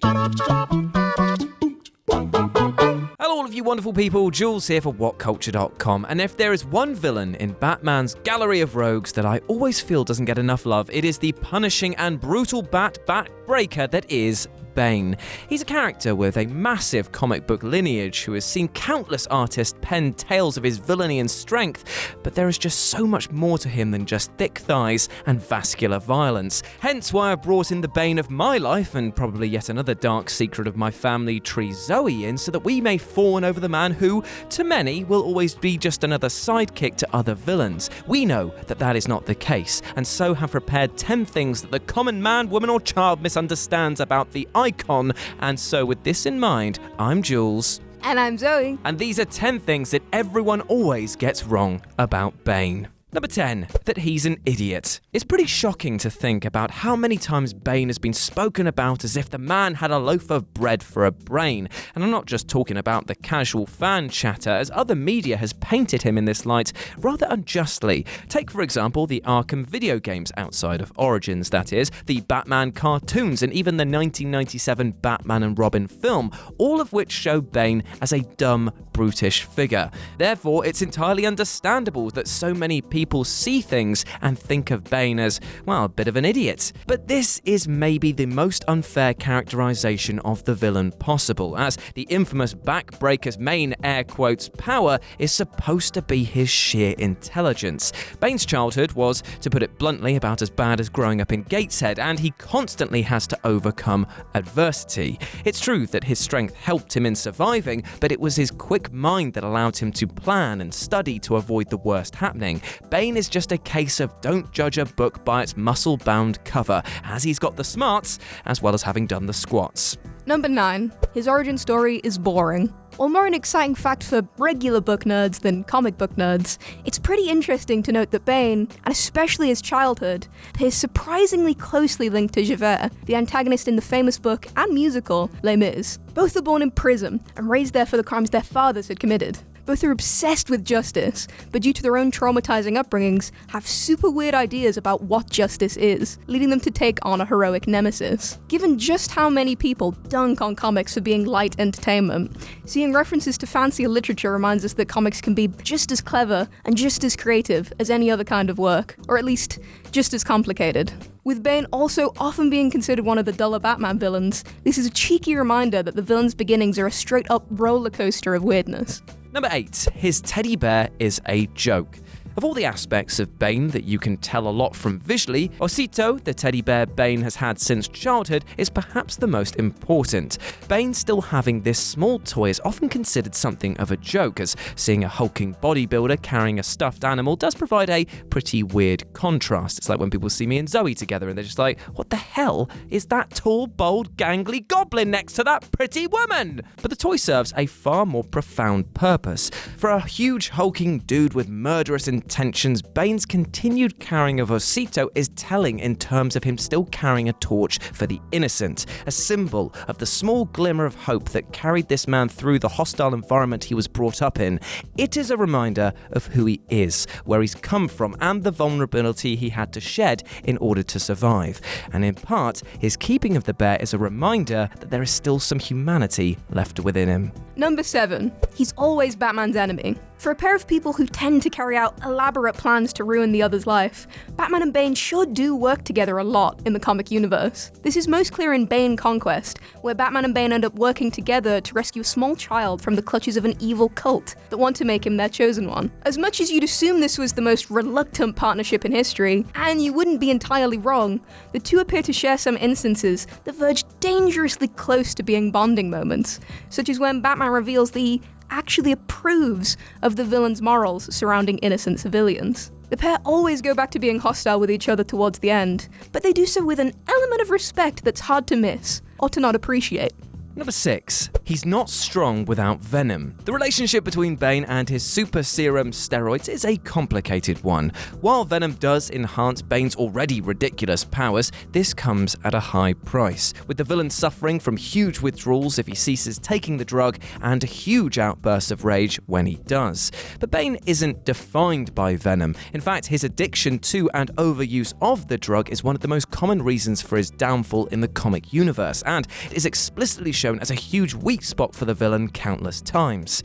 Hello all of you wonderful people, Jules here for WhatCulture.com, and if there is one villain in Batman's gallery of rogues that I always feel doesn't get enough love, it is the punishing and brutal backbreaker that is Bane. He's a character with a massive comic book lineage who has seen countless artists pen tales of his villainy and strength, but there is just so much more to him than just thick thighs and vascular violence. Hence why I've brought in the bane of my life, and probably yet another dark secret of my family tree, Zoe, in so that we may fawn over the man who, to many, will always be just another sidekick to other villains. We know that that is not the case, and so have prepared 10 things that the common man, woman or child misunderstands about the icon. And so with this in mind, I'm Jules. And I'm Zoe. And these are 10 things that everyone always gets wrong about Bane. Number 10, that he's an idiot. It's pretty shocking to think about how many times Bane has been spoken about as if the man had a loaf of bread for a brain. And I'm not just talking about the casual fan chatter, as other media has painted him in this light rather unjustly. Take, for example, the Arkham video games outside of Origins, that is, the Batman cartoons, and even the 1997 Batman and Robin film, all of which show Bane as a dumb, brutish figure. Therefore, it's entirely understandable that so many people see things and think of Bane as, well, a bit of an idiot. But this is maybe the most unfair characterization of the villain possible, as the infamous backbreaker's main air quotes power is supposed to be his sheer intelligence. Bane's childhood was, to put it bluntly, about as bad as growing up in Gateshead, and he constantly has to overcome adversity. It's true that his strength helped him in surviving, but it was his quick mind that allowed him to plan and study to avoid the worst happening. Bane is just a case of don't judge a book by its muscle-bound cover, as he's got the smarts as well as having done the squats. Number 9. His origin story is boring. While more an exciting fact for regular book nerds than comic book nerds, it's pretty interesting to note that Bane, and especially his childhood, appears surprisingly closely linked to Javert, the antagonist in the famous book and musical Les Mis. Both are born in prison and raised there for the crimes their fathers had committed. Both are obsessed with justice, but due to their own traumatizing upbringings, have super weird ideas about what justice is, leading them to take on a heroic nemesis. Given just how many people dunk on comics for being light entertainment, seeing references to fancier literature reminds us that comics can be just as clever and just as creative as any other kind of work, or at least just as complicated. With Bane also often being considered one of the duller Batman villains, this is a cheeky reminder that the villain's beginnings are a straight-up roller coaster of weirdness. Number 8, his teddy bear is a joke. Of all the aspects of Bane that you can tell a lot from visually, Osito, the teddy bear Bane has had since childhood, is perhaps the most important. Bane still having this small toy is often considered something of a joke, as seeing a hulking bodybuilder carrying a stuffed animal does provide a pretty weird contrast. It's like when people see me and Zoe together and they're just like, what the hell is that tall, bold, gangly goblin next to that pretty woman? But the toy serves a far more profound purpose. For a huge hulking dude with murderous intentions, Bane's continued carrying of Osito is telling in terms of him still carrying a torch for the innocent, a symbol of the small glimmer of hope that carried this man through the hostile environment he was brought up in. It is a reminder of who he is, where he's come from, and the vulnerability he had to shed in order to survive. And in part, his keeping of the bear is a reminder that there is still some humanity left within him. Number 7. He's always Batman's enemy. For a pair of people who tend to carry out elaborate plans to ruin the other's life, Batman and Bane sure do work together a lot in the comic universe. This is most clear in Bane Conquest, where Batman and Bane end up working together to rescue a small child from the clutches of an evil cult that want to make him their chosen one. As much as you'd assume this was the most reluctant partnership in history, and you wouldn't be entirely wrong, the two appear to share some instances that verge dangerously close to being bonding moments, such as when Batman reveals that he actually approves of the villain's morals surrounding innocent civilians. The pair always go back to being hostile with each other towards the end, but they do so with an element of respect that's hard to miss, or to not appreciate. Number 6. He's not strong without venom. The relationship between Bane and his super serum steroids is a complicated one. While venom does enhance Bane's already ridiculous powers, this comes at a high price, with the villain suffering from huge withdrawals if he ceases taking the drug and huge outbursts of rage when he does. But Bane isn't defined by venom. In fact, his addiction to and overuse of the drug is one of the most common reasons for his downfall in the comic universe, and is explicitly shown as a huge weak spot for the villain countless times.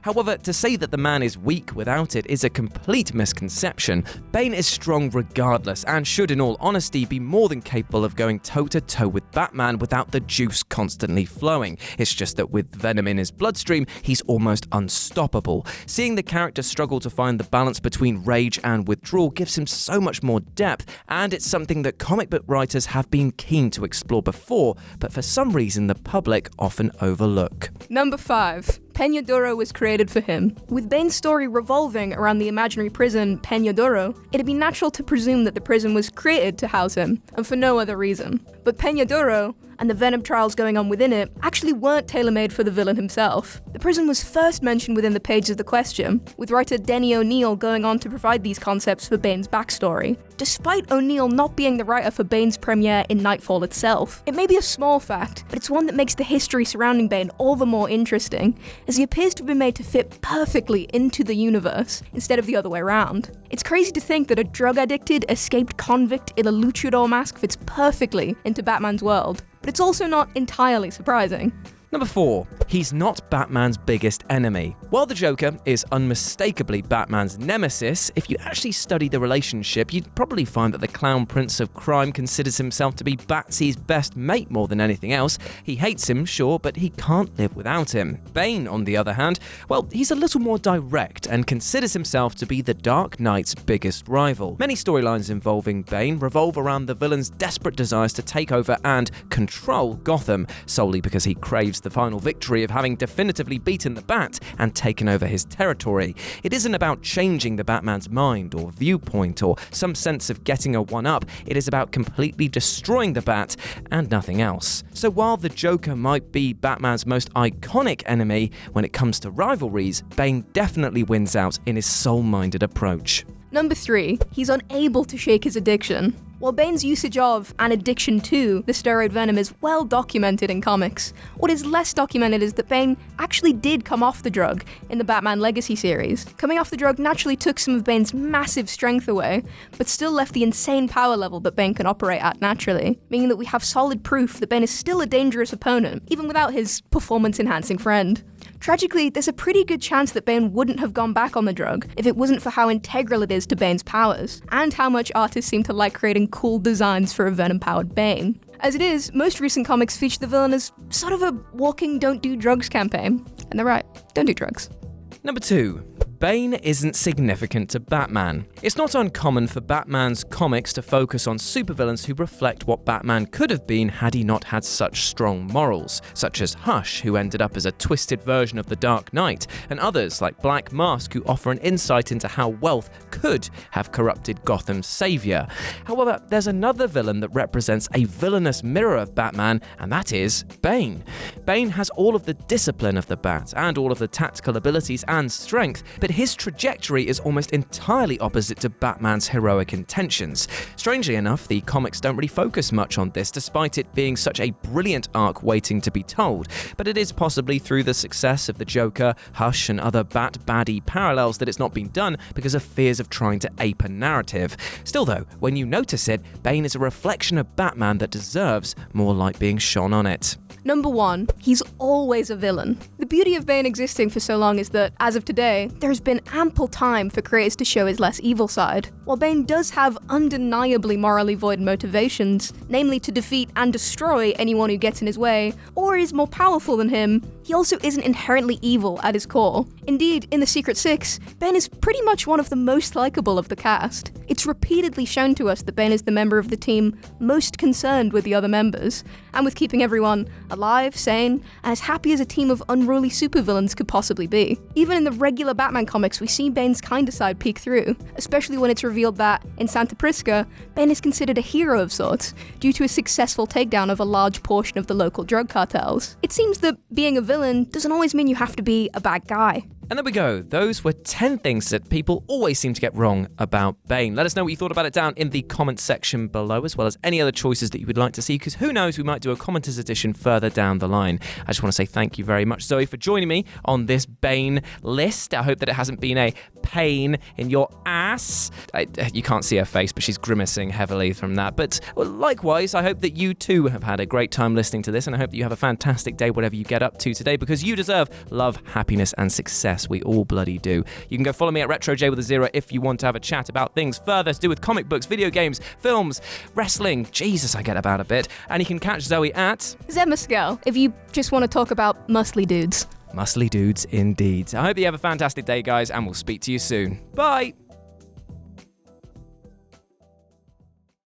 However, to say that the man is weak without it is a complete misconception. Bane is strong regardless, and should in all honesty be more than capable of going toe-to-toe with Batman without the juice constantly flowing. It's just that with venom in his bloodstream, he's almost unstoppable. Seeing the character struggle to find the balance between rage and withdrawal gives him so much more depth, and it's something that comic book writers have been keen to explore before, but for some reason the public often overlook. Number 5. DURA was created for him. With Bane's story revolving around the imaginary prison DURA, it'd be natural to presume that the prison was created to house him, and for no other reason. But DURA and the venom trials going on within it actually weren't tailor-made for the villain himself. The prison was first mentioned within the pages of the Question, with writer Denny O'Neil going on to provide these concepts for Bane's backstory. Despite O'Neil not being the writer for Bane's premiere in Nightfall itself, it may be a small fact, but it's one that makes the history surrounding Bane all the more interesting, as he appears to have been made to fit perfectly into the universe, instead of the other way around. It's crazy to think that a drug-addicted, escaped convict in a luchador mask fits perfectly into Batman's world, but it's also not entirely surprising. Number 4. He's not Batman's biggest enemy. While the Joker is unmistakably Batman's nemesis, if you actually study the relationship, you'd probably find that the Clown Prince of Crime considers himself to be Batsy's best mate more than anything else. He hates him, sure, but he can't live without him. Bane, on the other hand, well, he's a little more direct and considers himself to be the Dark Knight's biggest rival. Many storylines involving Bane revolve around the villain's desperate desires to take over and control Gotham, solely because he craves the final victory of having definitively beaten the Bat and taken over his territory. It isn't about changing the Batman's mind or viewpoint or some sense of getting a one-up. It is about completely destroying the Bat and nothing else. So while the Joker might be Batman's most iconic enemy, when it comes to rivalries, Bane definitely wins out in his soul-minded approach. Number 3. He's unable to shake his addiction. While Bane's usage of, and addiction to, the steroid venom is well documented in comics, what is less documented is that Bane actually did come off the drug in the Batman Legacy series. Coming off the drug naturally took some of Bane's massive strength away, but still left the insane power level that Bane can operate at naturally, meaning that we have solid proof that Bane is still a dangerous opponent, even without his performance-enhancing friend. Tragically, there's a pretty good chance that Bane wouldn't have gone back on the drug if it wasn't for how integral it is to Bane's powers, and how much artists seem to like creating cool designs for a venom-powered Bane. As it is, most recent comics feature the villain as sort of a walking don't do drugs campaign. And they're right, don't do drugs. Number 2. Bane isn't significant to Batman. It's not uncommon for Batman's comics to focus on supervillains who reflect what Batman could have been had he not had such strong morals, such as Hush, who ended up as a twisted version of the Dark Knight, and others like Black Mask, who offer an insight into how wealth could have corrupted Gotham's savior. However, there's another villain that represents a villainous mirror of Batman, and that is Bane. Bane has all of the discipline of the Bat, and all of the tactical abilities and strength, but his trajectory is almost entirely opposite to Batman's heroic intentions. Strangely enough, the comics don't really focus much on this, despite it being such a brilliant arc waiting to be told, but it is possibly through the success of the Joker, Hush, and other Bat-baddie parallels that it's not been done because of fears of trying to ape a narrative. Still though, when you notice it, Bane is a reflection of Batman that deserves more light being shone on it. Number 1, he's always a villain. The beauty of Bane existing for so long is that, as of today, there's been ample time for creators to show his less evil side. While Bane does have undeniably morally void motivations, namely to defeat and destroy anyone who gets in his way, or is more powerful than him, he also isn't inherently evil at his core. Indeed, in The Secret Six, Bane is pretty much one of the most likable of the cast. It's repeatedly shown to us that Bane is the member of the team most concerned with the other members, and with keeping everyone alive, sane, and as happy as a team of unruly supervillains could possibly be. Even in the regular Batman comics, we see Bane's kinder side peek through, especially when it's revealed that, in Santa Prisca, Bane is considered a hero of sorts, due to a successful takedown of a large portion of the local drug cartels. It seems that being a villain doesn't always mean you have to be a bad guy. And there we go. Those were 10 things that people always seem to get wrong about Bane. Let us know what you thought about it down in the comments section below, as well as any other choices that you would like to see, because who knows, we might do a commenters edition further down the line. I just want to say thank you very much, Zoe, for joining me on this Bane list. I hope that it hasn't been a pain in your ass. You can't see her face, but she's grimacing heavily from that. But likewise, I hope that you too have had a great time listening to this, and I hope that you have a fantastic day, whatever you get up to today, because you deserve love, happiness, and success. We all bloody do. You can go follow me at RetroJ with a 0 if you want to have a chat about things further to do with comic books, video games, films, wrestling. Jesus, I get about a bit. And you can catch Zoe at Zemascal, if you just want to talk about muscly dudes. Muscly dudes indeed. I hope that you have a fantastic day, guys, and we'll speak to you soon. Bye!